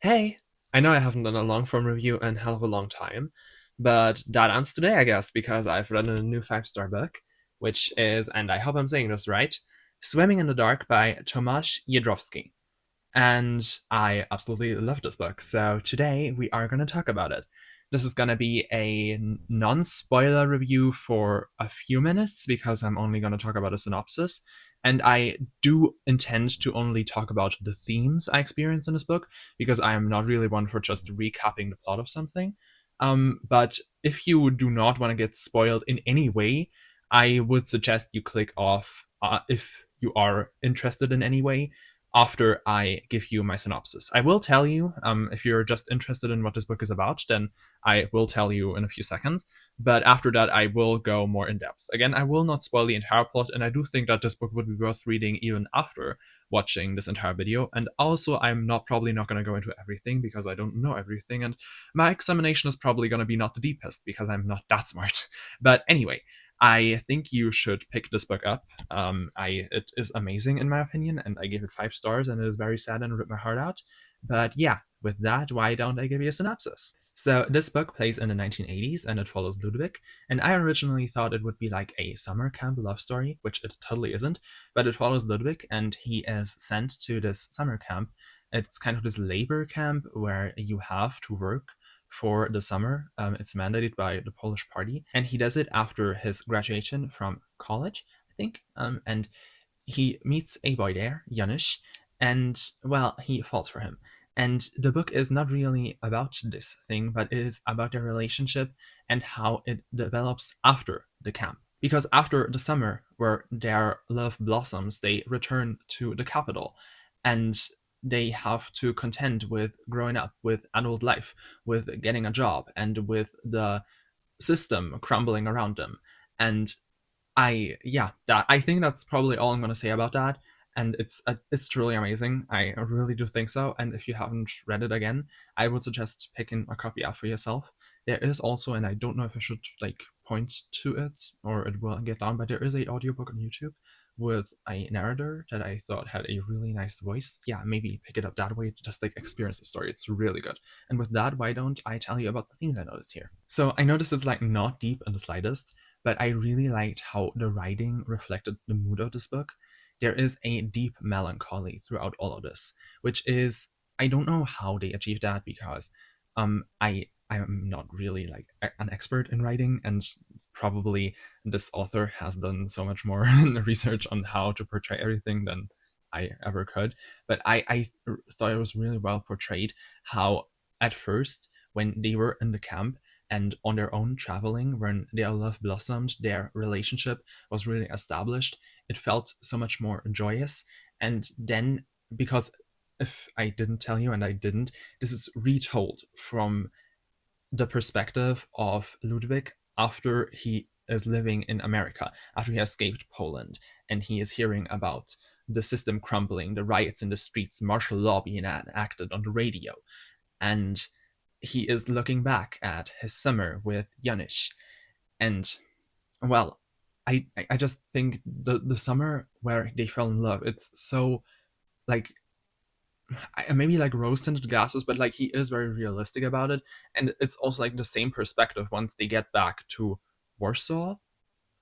Hey, I know I haven't done a long form review in a hell of a long time, but that ends today, I guess, because I've read a new five-star book, which is, and I hope I'm saying this right, Swimming in the Dark by Tomasz Jedrowski. And I absolutely love this book, so today we are going to talk about it. This is going to be a non spoiler review for a few minutes because I'm only going to talk about a synopsis. And I do intend to only talk about the themes I experience in this book because I am not really one for just recapping the plot of something. But if you do not want to get spoiled in any way, I would suggest you click off if you are interested in any way after I give you my synopsis. I will tell you, if you're just interested in what this book is about, then I will tell you in a few seconds. But after that, I will go more in depth. Again, I will not spoil the entire plot, and I do think that this book would be worth reading even after watching this entire video. And also, I'm probably not going to go into everything because I don't know everything, and my examination is probably going to be not the deepest because I'm not that smart. But anyway, I think you should pick this book up. It is amazing in my opinion, and I gave it 5 stars, and it is very sad and ripped my heart out. But yeah, with that, why don't I give you a synopsis? So this book plays in the 1980s, and it follows Ludwig. And I originally thought it would be like a summer camp love story, which it totally isn't. But it follows Ludwig, and he is sent to this summer camp. It's kind of this labor camp where you have to work for the summer. It's mandated by the Polish party, and he does it after his graduation from college, I think. And he meets a boy there, Janusz, and well, he falls for him. And the book is not really about this thing, but it is about their relationship and how it develops after the camp. Because after the summer, where their love blossoms, they return to the capital, and they have to contend with growing up, with adult life, with getting a job, and with the system crumbling around them. And I think that's probably all I'm going to say about that. And it's truly amazing. I really do think so. And if you haven't read it again, I would suggest picking a copy up for yourself. There is also, and I don't know if I should like point to it or it will get down, but there is a audiobook on YouTube with a narrator that I thought had a really nice voice. Yeah, maybe pick it up that way to just like experience the story. It's really good. And with that, why don't I tell you about the themes I noticed here? So I noticed it's like not deep in the slightest, but I really liked how the writing reflected the mood of this book. There is a deep melancholy throughout all of this, which is, I don't know how they achieved that because I am not really like an expert in writing, and probably this author has done so much more research on how to portray everything than I ever could. But I thought it was really well portrayed how at first when they were in the camp and on their own traveling, when their love blossomed, their relationship was really established, it felt so much more joyous. And then, because if I didn't tell you, and I didn't, this is retold from the perspective of Ludwig after he is living in America, after he escaped Poland, and he is hearing about the system crumbling, the riots in the streets, martial law being enacted on the radio. And he is looking back at his summer with Janusz. And well, I just think the summer where they fell in love, it's so like maybe like rose tinted glasses, but like he is very realistic about it, and it's also like the same perspective once they get back to Warsaw.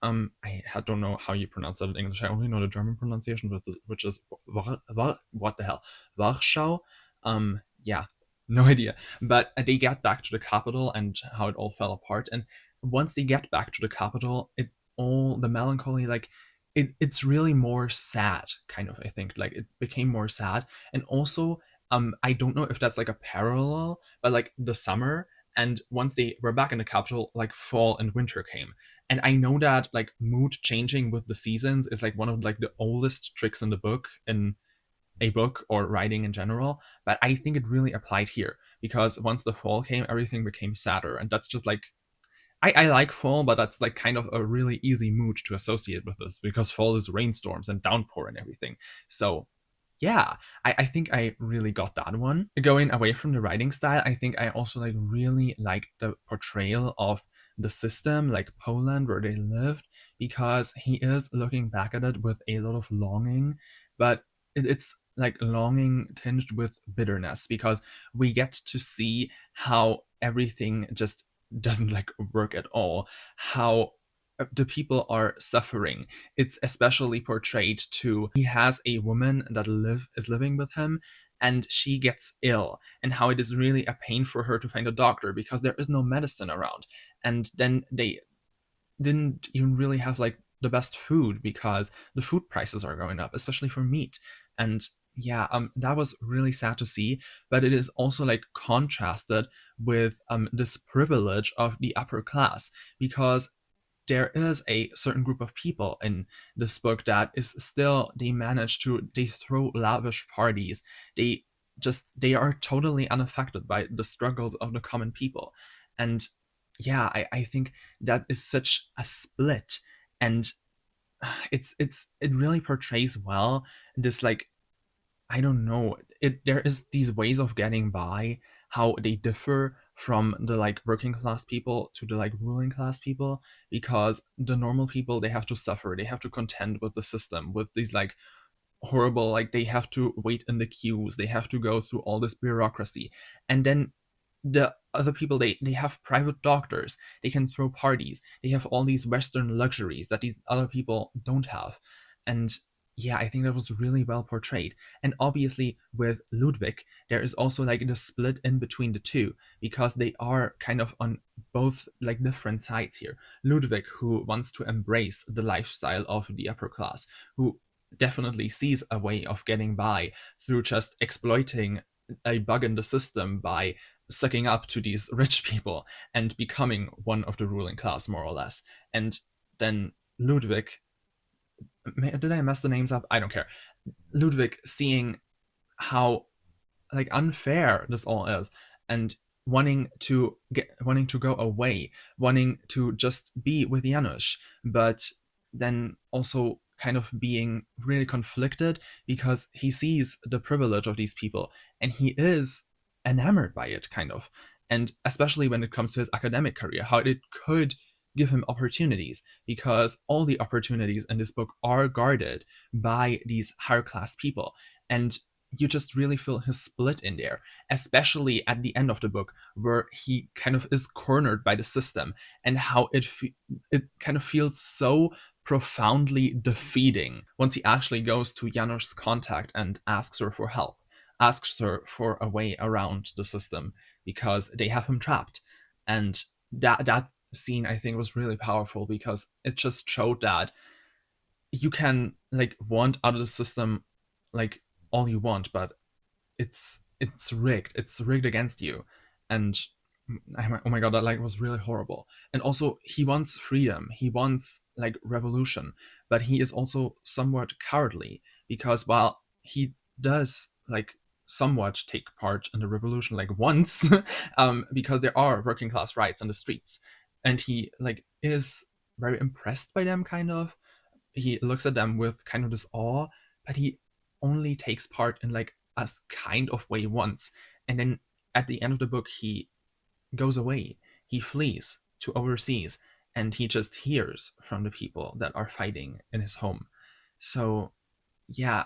I don't know how you pronounce that in English. I only know the German pronunciation, which is what the hell, Warschau. Yeah, no idea. But they get back to the capital and how it all fell apart. And once they get back to the capital, it all the melancholy, like it's really more sad, kind of. I think like it became more sad, and also I don't know if that's like a parallel, but like the summer and once they were back in the capital, like fall and winter came. And I know that like mood changing with the seasons is like one of like the oldest tricks in the book, in a book or writing in general, but I think it really applied here because once the fall came, everything became sadder. And that's just like, I like fall, but that's like kind of a really easy mood to associate with this because fall is rainstorms and downpour and everything. So yeah, I think I really got that one. Going away from the writing style, I think I also like really like the portrayal of the system, like Poland, where they lived, because he is looking back at it with a lot of longing, but it's like longing tinged with bitterness, because we get to see how everything just doesn't like work at all, how the people are suffering. It's especially portrayed to he has a woman that is living with him, and she gets ill, and how it is really a pain for her to find a doctor because there is no medicine around. And then they didn't even really have like the best food because the food prices are going up, especially for meat. And yeah, that was really sad to see. But it is also like contrasted with this privilege of the upper class, because there is a certain group of people in this book that is still, they throw lavish parties, they are totally unaffected by the struggles of the common people. And yeah, I think that is such a split. And it really portrays well this, like, I don't know, there is these ways of getting by, how they differ from the like working class people to the like ruling class people, because the normal people, they have to suffer, they have to contend with the system, with these like horrible, like they have to wait in the queues, they have to go through all this bureaucracy. And then the other people, they have private doctors, they can throw parties, they have all these western luxuries that these other people don't have. And yeah, I think that was really well portrayed. And obviously with Ludwig, there is also like the split in between the two, because they are kind of on both like different sides here. Ludwig, who wants to embrace the lifestyle of the upper class, who definitely sees a way of getting by through just exploiting a bug in the system by sucking up to these rich people and becoming one of the ruling class, more or less. And then Ludwig, did I mess the names up? I don't care. Ludwig seeing how like unfair this all is, and wanting to go away, wanting to just be with Janusz, but then also kind of being really conflicted because he sees the privilege of these people and he is enamored by it, kind of. And especially when it comes to his academic career, how it could give him opportunities, because all the opportunities in this book are guarded by these higher class people. And you just really feel his split in there, especially at the end of the book, where he kind of is cornered by the system, and how it kind of feels so profoundly defeating once he actually goes to Janusz's contact and asks her for help, asks her for a way around the system, because they have him trapped. And that scene, I think, was really powerful, because it just showed that you can like want out of the system like all you want, but it's rigged against you. And oh my god, that like was really horrible. And also he wants freedom, he wants like revolution, but he is also somewhat cowardly, because while he does like somewhat take part in the revolution like once, because there are working class rights on the streets, and he like is very impressed by them, kind of. He looks at them with kind of this awe, but he only takes part in like a kind of way once. And then at the end of the book, he goes away, he flees to overseas, and he just hears from the people that are fighting in his home. So yeah,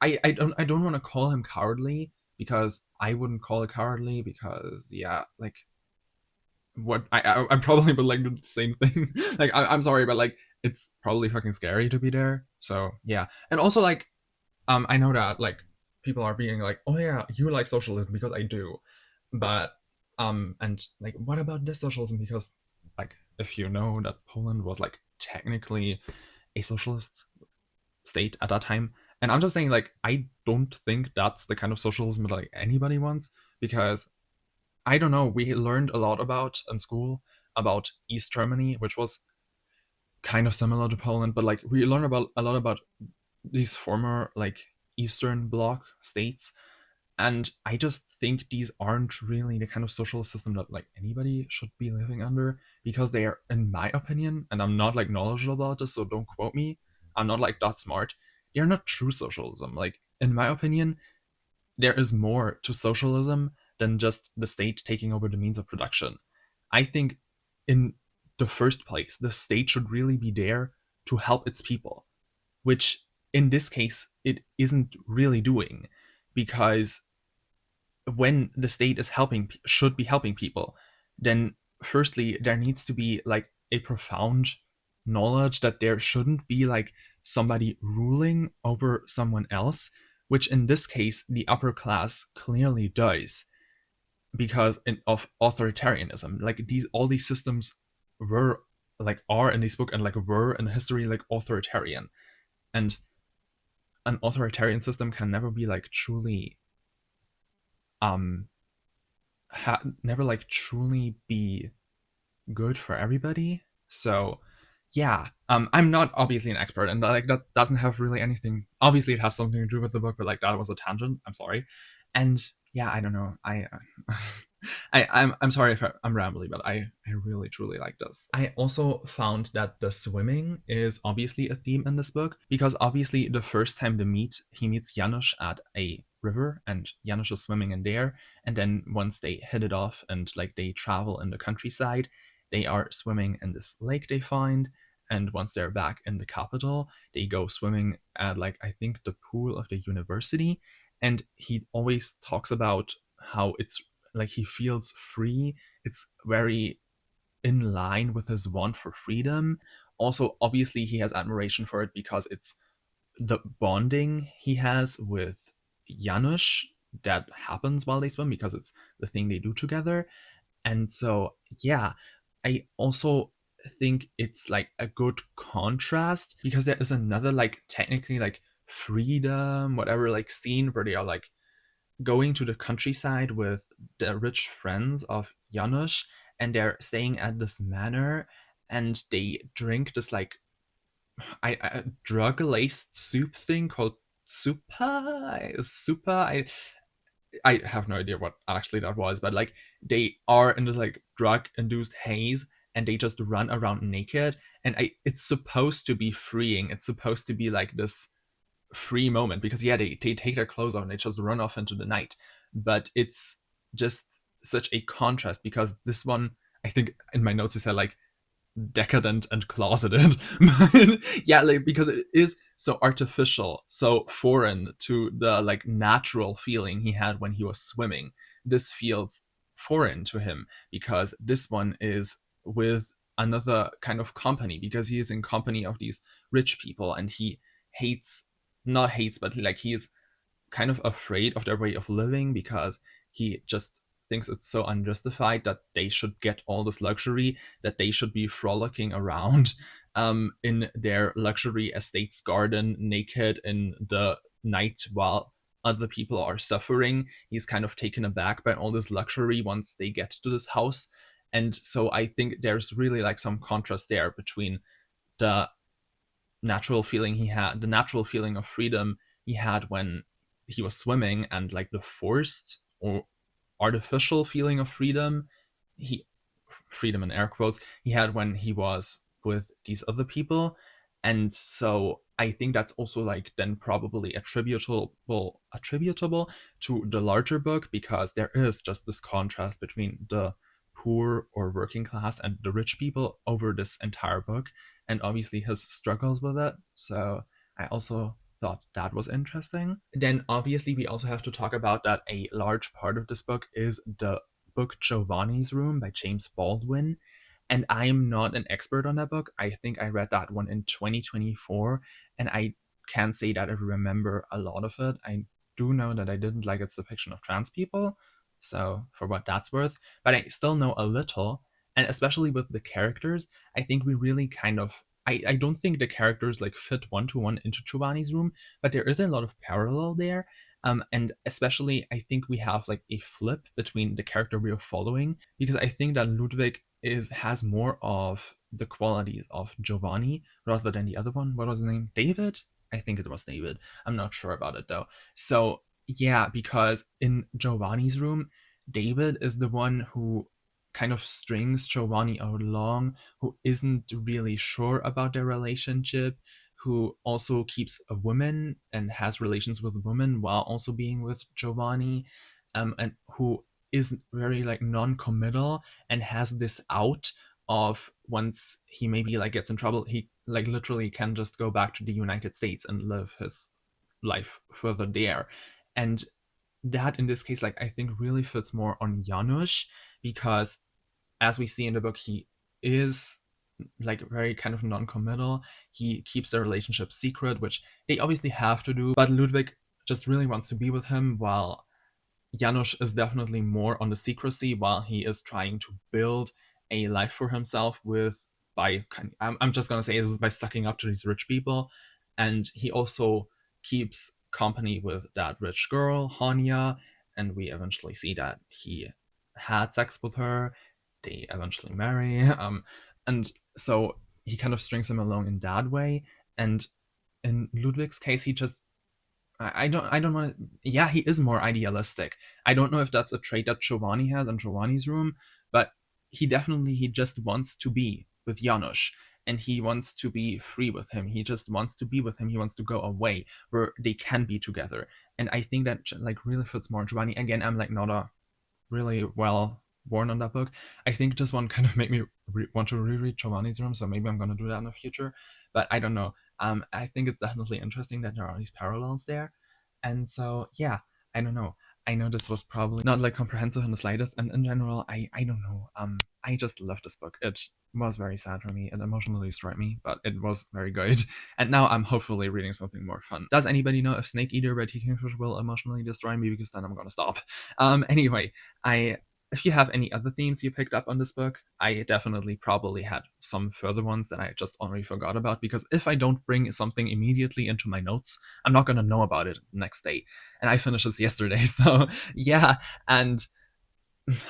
I don't want to call him cowardly, because I wouldn't call it cowardly, because yeah, like what I probably would like do the same thing. Like I'm sorry, but like it's probably fucking scary to be there. So yeah. And also like I know that like people are being like, oh yeah, you like socialism, because I do. But and like what about this socialism? Because like if you know that Poland was like technically a socialist state at that time. And I'm just saying, like, I don't think that's the kind of socialism that like anybody wants, because I don't know, we learned a lot about in school about East Germany, which was kind of similar to Poland, but like we learned about a lot about these former like Eastern Bloc states. And I just think these aren't really the kind of social system that like anybody should be living under, because they are, in my opinion, and I'm not like knowledgeable about this, so don't quote me, I'm not like that smart, they're not true socialism. Like in my opinion, there is more to socialism than just the state taking over the means of production. I think in the first place, the state should really be there to help its people, which in this case it isn't really doing, because when the state is helping, should be helping people, then firstly there needs to be like a profound knowledge that there shouldn't be like somebody ruling over someone else, which in this case the upper class clearly does, because of authoritarianism. Like all these systems were like are in this book, and like were in history like authoritarian, and an authoritarian system can never be like truly um never like truly be good for everybody. So yeah, I'm not obviously an expert, and like that doesn't have really anything. Obviously, it has something to do with the book, but like that was a tangent. I'm sorry, and yeah, I don't know. I'm sorry if I'm rambly, but I really truly like this. I also found that the swimming is obviously a theme in this book, because obviously the first time they meet, he meets Janusz at a river, and Janusz is swimming in there, and then once they hit it off and like they travel in the countryside, they are swimming in this lake they find, and once they're back in the capital, they go swimming at like I think the pool of the university, and he always talks about how it's like he feels free. It's very in line with his want for freedom. Also, obviously, he has admiration for it because it's the bonding he has with Janusz that happens while they swim, because it's the thing they do together. And so, yeah, I also think it's like a good contrast, because there is another like technically like freedom whatever like scene where they are like going to the countryside with the rich friends of Janusz, and they're staying at this manor, and they drink this like I drug laced soup thing called supa. I have no idea what actually that was, but like they are in this like drug induced haze, and they just run around naked, and it's supposed to be freeing. It's supposed to be like this free moment, because yeah, they take their clothes off and they just run off into the night, but it's just such a contrast, because this one, I think in my notes it said like decadent and closeted. Yeah, like because it is so artificial, so foreign to the like natural feeling he had when he was swimming. This feels foreign to him, because this one is with another kind of company, because he is in company of these rich people, and he hates not hates but like he is kind of afraid of their way of living, because he just thinks it's so unjustified that they should get all this luxury, that they should be frolicking around in their luxury estate's garden naked in the night while other people are suffering. He's kind of taken aback by all this luxury once they get to this house. And so I think there's really like some contrast there between the the natural feeling of freedom he had when he was swimming, and like the forced or artificial feeling of freedom he freedom in air quotes he had when he was with these other people. And so I think that's also like then probably attributable to the larger book, because there is just this contrast between the poor or working class and the rich people over this entire book, and obviously his struggles with it. So I also thought that was interesting. Then obviously we also have to talk about that a large part of this book is the book Giovanni's Room by James Baldwin. And I'm not an expert on that book. I think I read that one in 2024, and I can't say that I remember a lot of it. I do know that I didn't like its depiction of trans people, so for what that's worth, but I still know a little, and especially with the characters, I think we really kind of I don't think the characters like fit one to one into Giovanni's Room, but there is a lot of parallel there. And especially I think we have like a flip between the character we are following, because I think that Ludwig has more of the qualities of Giovanni rather than the other one. What was his name? David? I think it was David. I'm not sure about it though. So yeah, because in Giovanni's Room, David is the one who kind of strings Giovanni along, who isn't really sure about their relationship, who also keeps a woman and has relations with women while also being with Giovanni, and who is very like non-committal and has this out of once he maybe like gets in trouble, he like literally can just go back to the United States and live his life further there. And that in this case, like, I think really fits more on Janusz, because as we see in the book, he is like very kind of non-committal. He keeps their relationship secret, which they obviously have to do, but Ludwig just really wants to be with him, while Janusz is definitely more on the secrecy, while he is trying to build a life for himself I'm just gonna say this is by sucking up to these rich people. And he also keeps company with that rich girl, Hanya, and we eventually see that he had sex with her. They eventually marry. And so he kind of strings him along in that way. And in Ludwig's case, he just I don't want to. Yeah, he is more idealistic. I don't know if that's a trait that Giovanni has in Giovanni's room, but he just wants to be with Janusz, and he wants to be free with him. He just wants to be with him. He wants to go away where they can be together. And I think that like really fits more in Giovanni. Again, I'm like not a really well born on that book. I think this one kind of made me want to reread Giovanni's Room, so maybe I'm gonna do that in the future. But I don't know. I think it's definitely interesting that there are these parallels there, and so yeah, I don't know. I know this was probably not like comprehensive in the slightest, and in general, I don't know. I just love this book. It was very sad for me. It emotionally destroyed me, but it was very good. And now I'm hopefully reading something more fun. Does anybody know if Snake Eater by T. Kingfish will emotionally destroy me? Because then I'm gonna stop. Anyway, if you have any other themes you picked up on this book, I definitely probably had some further ones that I just already forgot about, because if I don't bring something immediately into my notes, I'm not going to know about it the next day. And I finished this yesterday, so yeah. And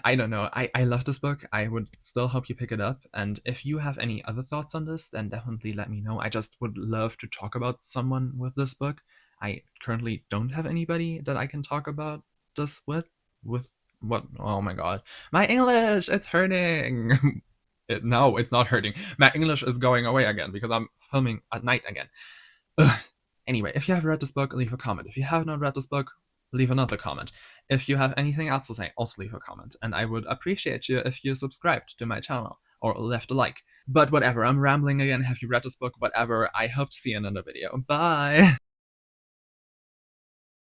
I don't know. I love this book. I would still hope you pick it up. And if you have any other thoughts on this, then definitely let me know. I just would love to talk about someone with this book. I currently don't have anybody that I can talk about this with. What? Oh my god. My English, it's hurting. No, it's not hurting. My English is going away again because I'm filming at night again. Ugh. Anyway, if you have read this book, leave a comment. If you have not read this book, leave another comment. If you have anything else to say, also leave a comment. And I would appreciate you if you subscribed to my channel or left a like. But whatever, I'm rambling again. Have you read this book? Whatever. I hope to see you in another video. Bye!